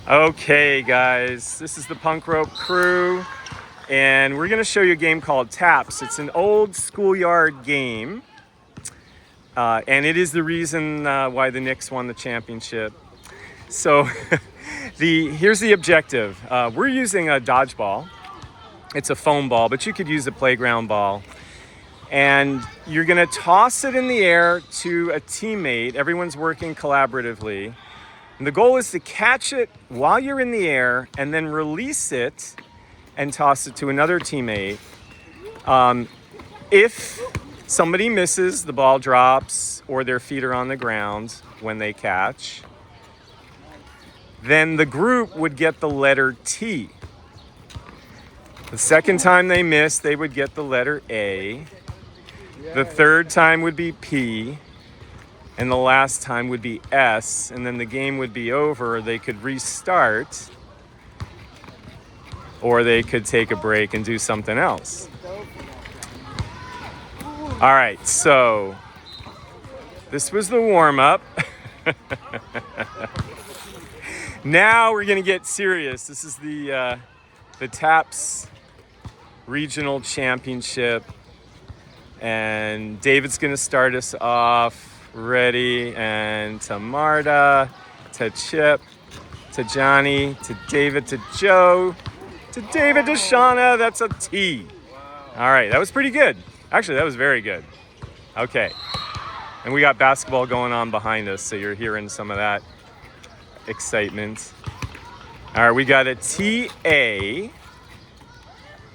Okay, guys, this is the Punk Rope crew, and we're going to show you a game called Taps. It's an old schoolyard game, and it is the reason why the Knicks won the championship. So, here's the objective. We're using a dodgeball. It's a foam ball, but you could use a playground ball. And you're going to toss it in the air to a teammate. Everyone's working collaboratively. And the goal is to catch it while you're in the air and then release it and toss it to another teammate. If somebody misses, the ball drops or their feet are on the ground when they catch, then the group would get the letter T. The second time they miss, they would get the letter A. The third time would be P. And the last time would be S, and then the game would be over. They could restart, or they could take a break and do something else. All right, so this was the warm-up. Now we're gonna get serious. This is the TAPS Regional Championship, and David's gonna start us off. Ready, and to Marta, to Chip, to Johnny, to David, to Joe, to David, to Shauna. That's a T. All right, that was pretty good. Actually, that was very good. Okay, and we got basketball going on behind us, so you're hearing some of that excitement. All right, we got a T-A.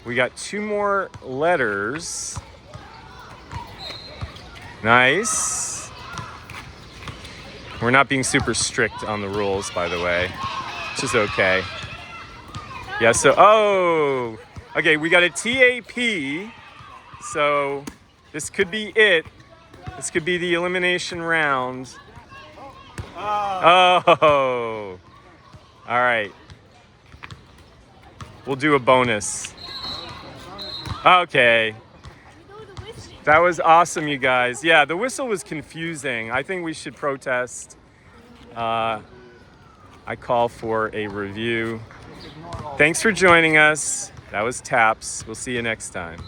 We got two more letters. Nice. We're not being super strict on the rules, by the way, which is okay. Yeah, so, okay, we got a TAP, so this could be it. This could be the elimination round. Oh, all right. We'll do a bonus. Okay. That was awesome, you guys. Yeah, the whistle was confusing. I think we should protest. I call for a review. Thanks for joining us. That was TAPS. We'll see you next time.